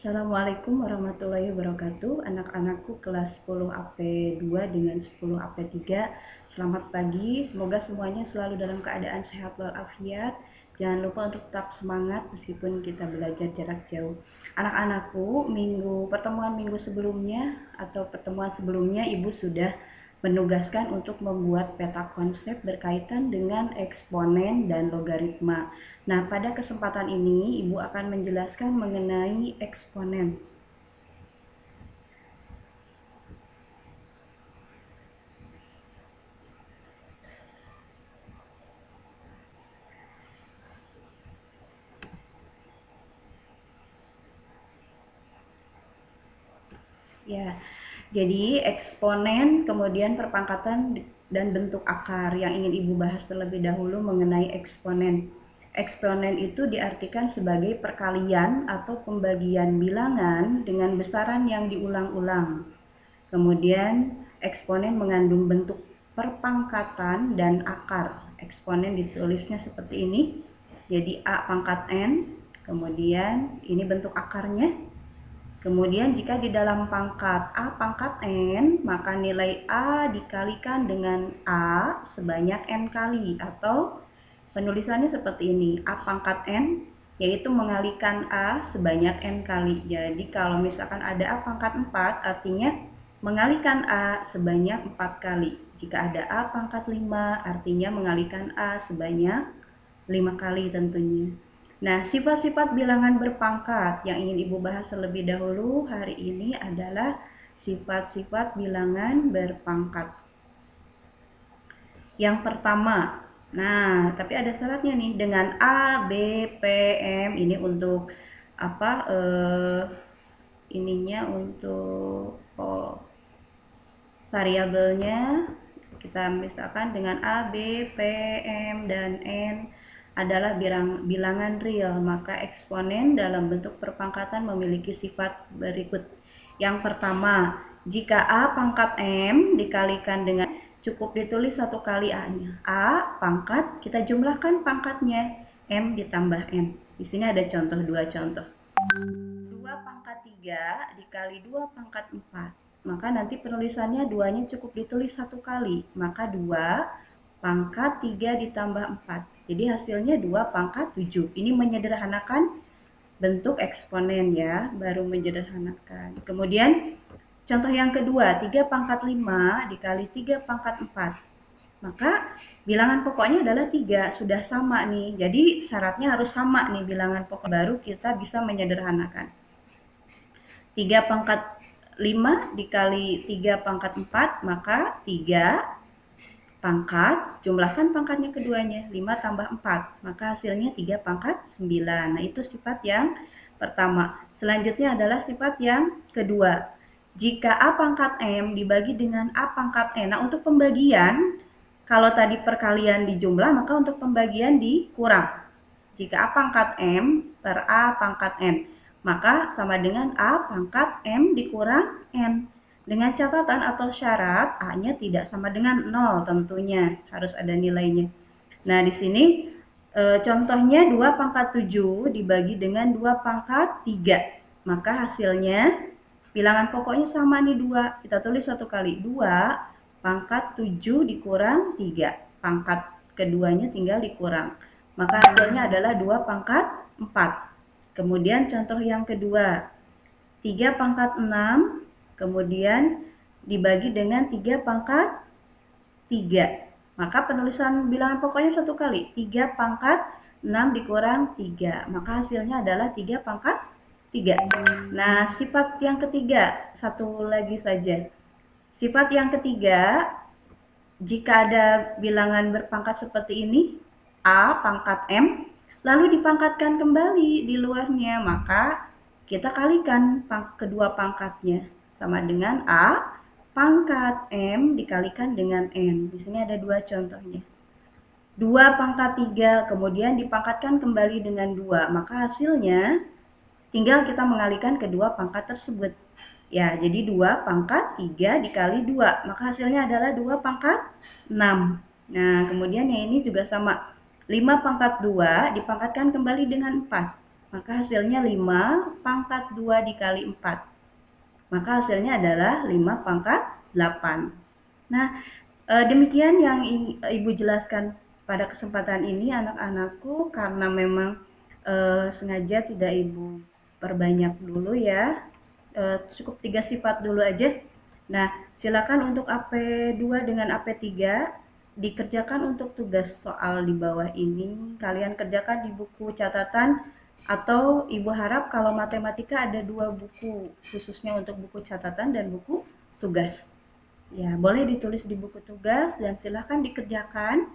Assalamualaikum warahmatullahi wabarakatuh. Anak-anakku kelas 10 AP2 dengan 10 AP3. Selamat pagi. Semoga semuanya selalu dalam keadaan sehat walafiat. Jangan lupa untuk tetap semangat meskipun kita belajar jarak jauh. Anak-anakku, pertemuan minggu sebelumnya atau pertemuan sebelumnya Ibu sudah menugaskan untuk membuat peta konsep berkaitan dengan eksponen dan logaritma. Nah, pada kesempatan ini Ibu akan menjelaskan mengenai eksponen. Ya, jadi eksponen, kemudian perpangkatan dan bentuk akar yang ingin Ibu bahas terlebih dahulu mengenai eksponen. Eksponen itu diartikan sebagai perkalian atau pembagian bilangan dengan besaran yang diulang-ulang. Kemudian eksponen mengandung bentuk perpangkatan dan akar. Eksponen ditulisnya seperti ini. Jadi A pangkat N, kemudian ini bentuk akarnya. Kemudian jika di dalam pangkat A pangkat N, maka nilai A dikalikan dengan A sebanyak N kali, atau penulisannya seperti ini, A pangkat N, yaitu mengalikan A sebanyak N kali. Jadi kalau misalkan ada A pangkat 4, artinya mengalikan A sebanyak 4 kali. Jika ada A pangkat 5, artinya mengalikan A sebanyak 5 kali tentunya. Nah, sifat-sifat bilangan berpangkat yang ingin Ibu bahas terlebih dahulu hari ini adalah sifat-sifat bilangan berpangkat. Yang pertama, nah, tapi ada syaratnya nih, dengan A, B, P, M, ini untuk apa? Ininya untuk variabelnya kita misalkan dengan A, B, P, M, dan N adalah bilangan real, maka eksponen dalam bentuk perpangkatan memiliki sifat berikut. Yang pertama, jika A pangkat M dikalikan dengan, cukup ditulis satu kali A-nya. A pangkat, kita jumlahkan pangkatnya, M ditambah N. Di sini ada dua contoh. 2 pangkat 3 dikali 2 pangkat 4. Maka nanti penulisannya 2-nya cukup ditulis satu kali. Maka 2 pangkat 3 ditambah 4. Jadi hasilnya 2 pangkat 7. Ini menyederhanakan bentuk eksponen ya, baru menyederhanakan. Kemudian contoh yang kedua, 3 pangkat 5 dikali 3 pangkat 4. Maka bilangan pokoknya adalah 3, sudah sama nih. Jadi syaratnya harus sama nih bilangan pokok, baru kita bisa menyederhanakan. 3 pangkat 5 dikali 3 pangkat 4, maka 3 pangkat, jumlahkan pangkatnya keduanya, 5 tambah 4, maka hasilnya 3 pangkat 9. Nah, itu sifat yang pertama. Selanjutnya adalah sifat yang kedua. Jika A pangkat M dibagi dengan A pangkat N. Nah, untuk pembagian, kalau tadi perkalian dijumlah, maka untuk pembagian dikurang. Jika A pangkat M per A pangkat N, maka sama dengan A pangkat M dikurang N. Dengan catatan atau syarat, A-nya tidak sama dengan 0 tentunya, harus ada nilainya. Nah, di sini contohnya 2 pangkat 7 dibagi dengan 2 pangkat 3. Maka hasilnya bilangan pokoknya sama nih 2. Kita tulis satu kali, 2 pangkat 7 dikurang 3. Pangkat keduanya tinggal dikurang. Maka hasilnya adalah 2 pangkat 4. Kemudian contoh yang kedua, 3 pangkat 6, kemudian dibagi dengan 3 pangkat 3. Maka penulisan bilangan pokoknya satu kali, 3 pangkat 6 dikurang 3. Maka hasilnya adalah 3 pangkat 3. Nah, sifat yang ketiga, satu lagi saja. Sifat yang ketiga, jika ada bilangan berpangkat seperti ini, A pangkat M, lalu dipangkatkan kembali di luarnya, maka kita kalikan kedua pangkatnya, sama dengan A pangkat M dikalikan dengan N. Di sini ada dua contohnya. 2 pangkat 3 kemudian dipangkatkan kembali dengan 2, maka hasilnya tinggal kita mengalihkan kedua pangkat tersebut. Ya, jadi 2 pangkat 3 dikali 2, maka hasilnya adalah 2 pangkat 6. Nah, kemudian yang ini juga sama. 5 pangkat 2 dipangkatkan kembali dengan 4. Maka hasilnya 5 pangkat 2 dikali 4. Maka hasilnya adalah 5 pangkat 8. Nah, demikian yang Ibu jelaskan pada kesempatan ini anak-anakku, karena memang sengaja tidak Ibu perbanyak dulu ya. Cukup 3 sifat dulu aja. Nah, silakan untuk AP2 dengan AP3 dikerjakan untuk tugas soal di bawah ini. Kalian kerjakan di buku catatan, atau Ibu harap kalau matematika ada 2 buku, khususnya untuk buku catatan dan buku tugas. Ya, boleh ditulis di buku tugas dan silahkan dikerjakan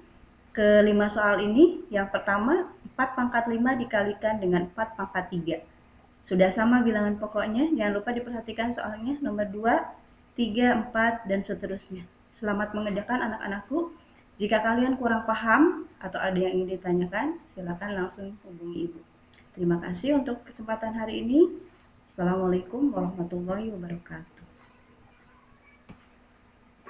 ke 5 soal ini. Yang pertama, 4 pangkat 5 dikalikan dengan 4 pangkat 3. Sudah sama bilangan pokoknya, jangan lupa diperhatikan soalnya. Nomor 2, 3, 4, dan seterusnya. Selamat mengerjakan anak-anakku. Jika kalian kurang paham atau ada yang ingin ditanyakan, silakan langsung hubungi Ibu. Terima kasih untuk kesempatan hari ini. Assalamualaikum warahmatullahi wabarakatuh.